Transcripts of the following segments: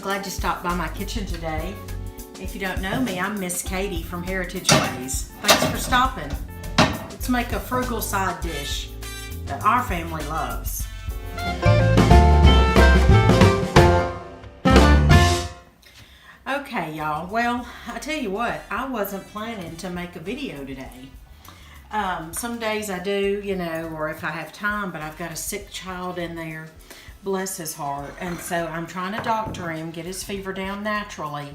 glad you stopped by my kitchen today. If you don't know me, I'm Miss Katie from Heritage Ways. Thanks for stopping. Let's make a frugal side dish that our family loves. Okay, y'all. Well, I tell you what, I wasn't planning to make a video today. Some days I do, or if I have time, but I've got a sick child in there. Bless his heart. And so I'm trying to doctor him, get his fever down naturally.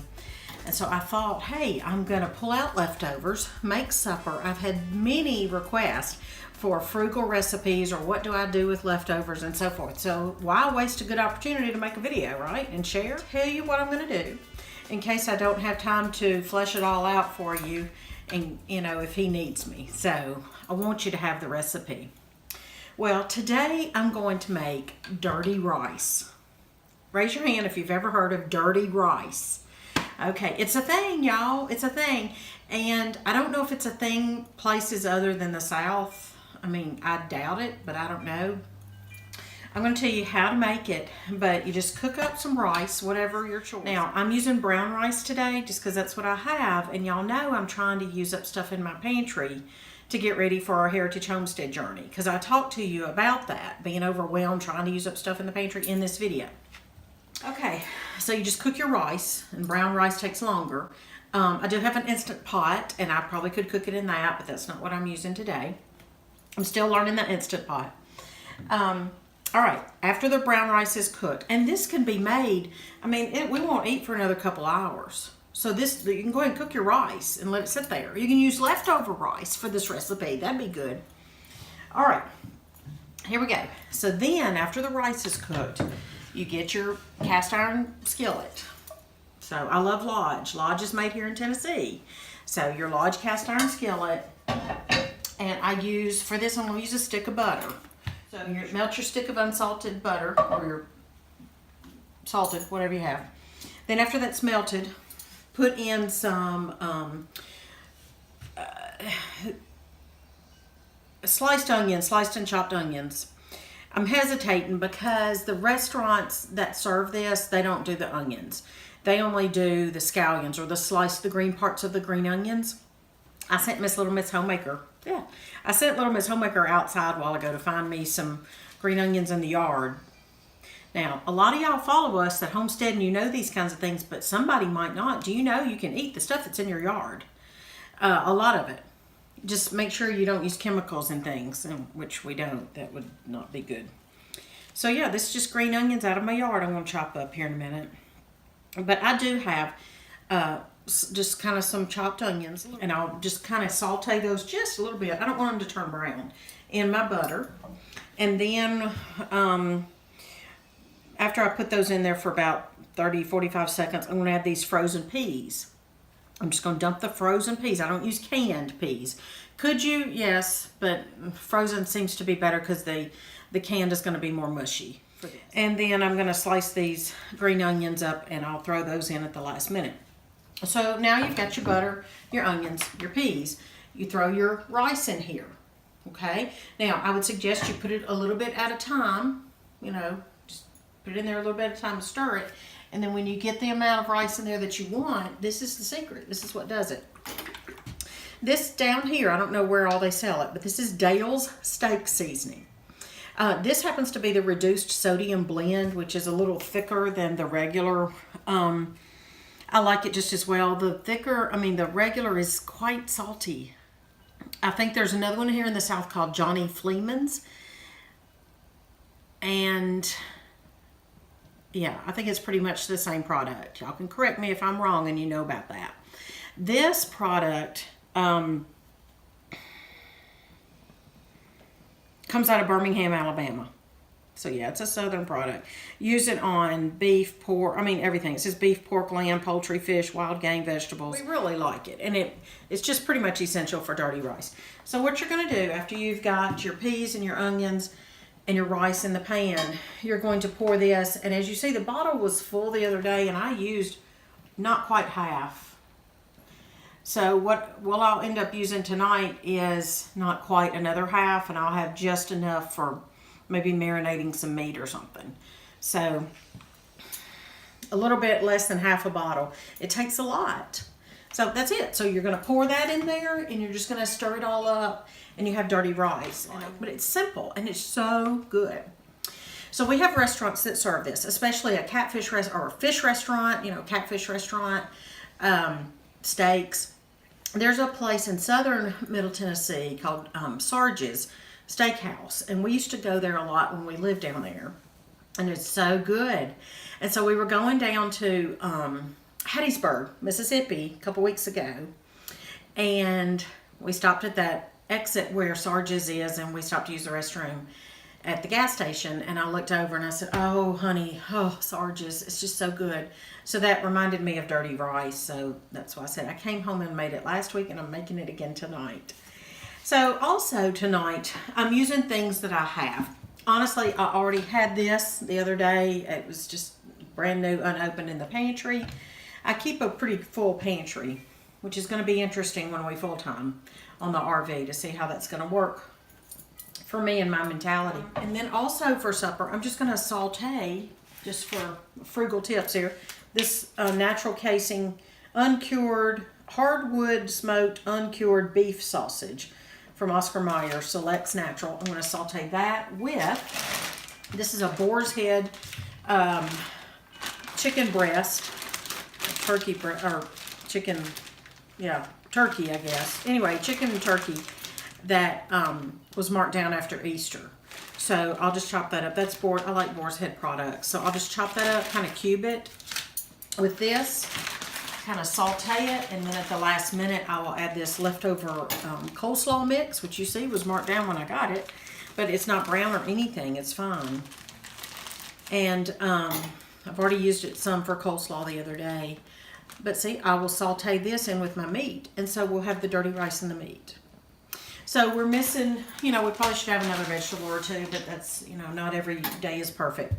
And so I thought, hey, I'm going to pull out leftovers, make supper. I've had many requests for frugal recipes or what do I do with leftovers and so forth. So why waste a good opportunity to make a video, right? And share? Tell you what I'm going to do in case I don't have time to flesh it all out for you and, if he needs me. So I want you to have the recipe. Well, today I'm going to make dirty rice. Raise your hand if you've ever heard of dirty rice. Okay, it's a thing, y'all. It's a thing. And I don't know if it's a thing places other than the South. I mean, I doubt it, but I don't know. I'm going to tell you how to make it, but you just cook up some rice, whatever your choice. Now, I'm using brown rice today just because that's what I have, and y'all know I'm trying to use up stuff in my pantry to get ready for our Heritage Homestead journey, because I talked to you about that, being overwhelmed, trying to use up stuff in the pantry in this video. Okay, so you just cook your rice, and brown rice takes longer. I do have an Instant Pot, and I probably could cook it in that, but that's not what I'm using today. I'm still learning the Instant Pot. All right, after the brown rice is cooked, and this can be made, we won't eat for another couple hours. So you can go ahead and cook your rice and let it sit there. You can use leftover rice for this recipe. That'd be good. All right, here we go. So then after the rice is cooked, you get your cast iron skillet. So I love Lodge. Lodge is made here in Tennessee. So your Lodge cast iron skillet. And I'm going to use a stick of butter. So you melt your stick of unsalted butter, or your salted, whatever you have. Then after that's melted, put in some sliced and chopped onions. I'm hesitating because the restaurants that serve this, they don't do the onions. They only do the scallions, or the green parts of the green onions. I sent Little Miss Homemaker. Yeah, I sent Little Miss Homemaker outside a while ago to find me some green onions in the yard. Now, a lot of y'all follow us at Homestead and you know these kinds of things, but somebody might not. Do you know you can eat the stuff that's in your yard? A lot of it. Just make sure you don't use chemicals and things, which we don't. That would not be good. So yeah, this is just green onions out of my yard I'm going to chop up here in a minute. But I do have just kind of some chopped onions, and I'll just kind of saute those just a little bit. I don't want them to turn brown in my butter. And then after I put those in there for about 30-45 seconds, I'm going to add these frozen peas. I'm just going to dump the frozen peas. I don't use canned peas. Could you? Yes, but frozen seems to be better because the canned is going to be more mushy for this. And then I'm going to slice these green onions up, and I'll throw those in at the last minute. So now you've got your butter, your onions, your peas. You throw your rice in here, okay? Now, I would suggest you put it a little bit at a time, just put it in there a little bit at a time and stir it. And then when you get the amount of rice in there that you want, this is the secret. This is what does it. This down here, I don't know where all they sell it, but this is Dale's Steak Seasoning. This happens to be the reduced sodium blend, which is a little thicker than the regular. I like it just as well. The regular is quite salty. I think there's another one here in the South called Johnny Fleeman's. And yeah, I think it's pretty much the same product. Y'all can correct me if I'm wrong and you know about that. This product comes out of Birmingham, Alabama. So yeah, it's a southern product. Use it on beef, pork, everything. It says beef, pork, lamb, poultry, fish, wild game, vegetables. We really like it. And it's just pretty much essential for dirty rice. So what you're going to do after you've got your peas and your onions and your rice in the pan, you're going to pour this. And as you see, the bottle was full the other day and I used not quite half. So what I'll end up using tonight is not quite another half, and I'll have just enough for maybe marinating some meat or something. So a little bit less than half a bottle. It takes a lot. So that's it. So you're going to pour that in there and you're just going to stir it all up and you have dirty rice. But it's simple and it's so good. So we have restaurants that serve this, especially a catfish or a fish restaurant, catfish restaurant, steaks. There's a place in southern Middle Tennessee called Sarge's Steakhouse. And we used to go there a lot when we lived down there. And it's so good. And so we were going down to Hattiesburg, Mississippi, a couple weeks ago. And we stopped at that exit where Sarge's is, and we stopped to use the restroom at the gas station. And I looked over and I said, oh, honey, Sarge's, it's just so good. So that reminded me of dirty rice. So that's why I said I came home and made it last week, and I'm making it again tonight. So also tonight, I'm using things that I have. Honestly, I already had this the other day. It was just brand new, unopened in the pantry. I keep a pretty full pantry, which is going to be interesting when we full-time on the RV to see how that's going to work for me and my mentality. And then also for supper, I'm just going to saute, just for frugal tips here, this natural casing, uncured, hardwood smoked, uncured beef sausage from Oscar Mayer, Selects Natural. I'm going to saute that with, this is a boar's head chicken breast, turkey, or chicken, turkey, I guess. Anyway, chicken and turkey that was marked down after Easter. So I'll just chop that up. That's I like Boar's Head products. So I'll just chop that up, kind of cube it with this, kind of saute it, and then at the last minute I will add this leftover coleslaw mix, which you see was marked down when I got it, but it's not brown or anything, it's fine. And I've already used it some for coleslaw the other day. But see, I will saute this in with my meat, and so we'll have the dirty rice and the meat. So we're missing, we probably should have another vegetable or two, but that's, not every day is perfect.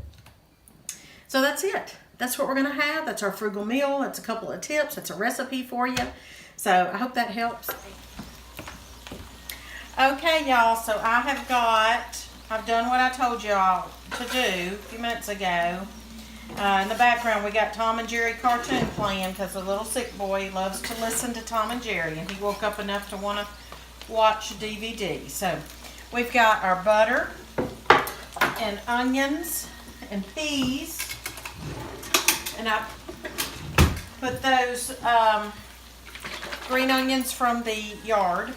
So that's it. That's what we're going to have. That's our frugal meal. That's a couple of tips. That's a recipe for you. So I hope that helps. Okay, y'all. So I've done what I told y'all to do a few minutes ago. In the background, we got Tom and Jerry cartoon playing because the little sick boy loves to listen to Tom and Jerry, and he woke up enough to want to watch DVD. So we've got our butter and onions and peas. And I put those green onions from the yard.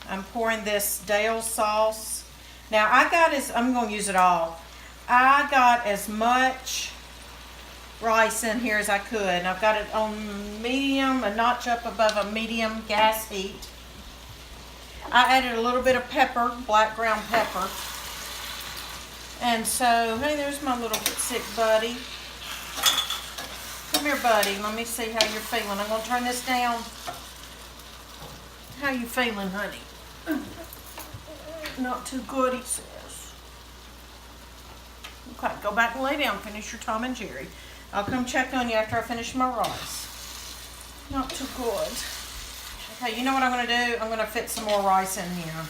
I'm pouring this Dale sauce. Now I'm going to use it all. I got as much rice in here as I could. And I've got it on medium, a notch up above a medium gas heat. I added a little bit of pepper, black ground pepper. And so, hey, there's my little sick buddy. Come here, buddy. Let me see how you're feeling. I'm going to turn this down. How you feeling, honey? Not too good, he says. Okay, go back and lay down. Finish your Tom and Jerry. I'll come check on you after I finish my rice. Not too good. Okay, you know what I'm going to do? I'm going to fit some more rice in here.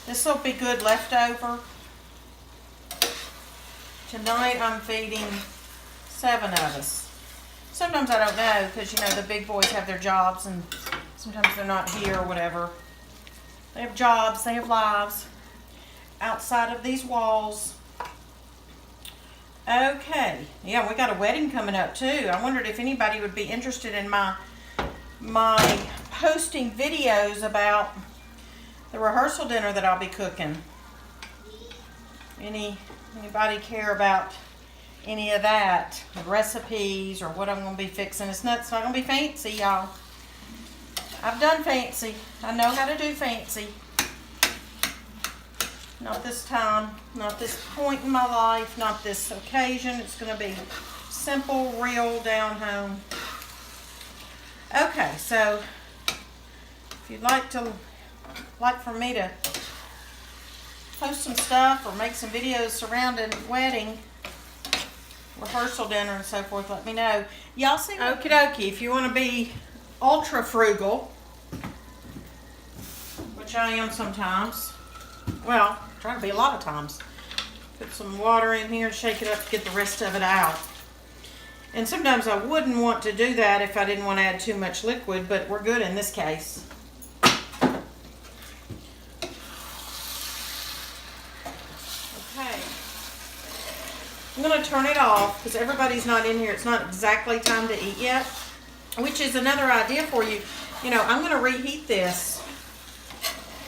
This will be good leftover. Tonight I'm feeding 7 of us. Sometimes I don't know because, the big boys have their jobs and sometimes they're not here or whatever. They have jobs, they have lives outside of these walls. Okay, yeah, we got a wedding coming up too. I wondered if anybody would be interested in my posting videos about the rehearsal dinner that I'll be cooking. Anybody care about any of that, recipes or what I'm going to be fixing? It's not going to be fancy, y'all. I've done fancy. I know how to do fancy. Not this time, not this point in my life, not this occasion. It's going to be simple, real, down home. Okay, so if you'd like for me to post some stuff or make some videos surrounding wedding, rehearsal dinner and so forth, let me know. Y'all see? Okie dokie. If you want to be ultra frugal, which I am sometimes, well, try to be a lot of times. Put some water in here and shake it up to get the rest of it out. And sometimes I wouldn't want to do that if I didn't want to add too much liquid, but we're good in this case. Okay. I'm going to turn it off because everybody's not in here. It's not exactly time to eat yet, which is another idea for you. You know, I'm going to reheat this.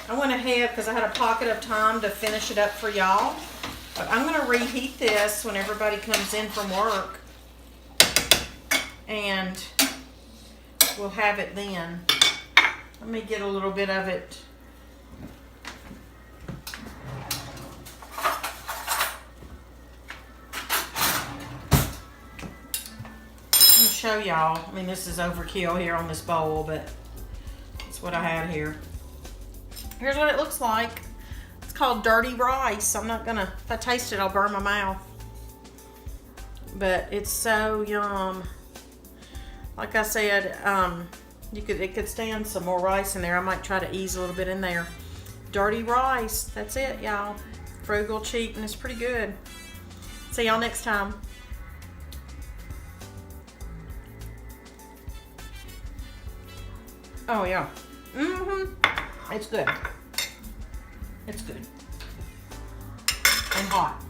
I went ahead because I had a pocket of time to finish it up for y'all. But I'm going to reheat this when everybody comes in from work. And we'll have it then. Let me get a little bit of it. I'm going to show y'all. I mean, this is overkill here on this bowl, but that's what I had here. Here's what it looks like. It's called dirty rice. I'm not gonna, if I taste it, I'll burn my mouth. But it's so yum. Like I said, it could stand some more rice in there. I might try to ease a little bit in there. Dirty rice. That's it, y'all. Frugal, cheap, and it's pretty good. See y'all next time. Oh yeah. It's good. It's good. And hot.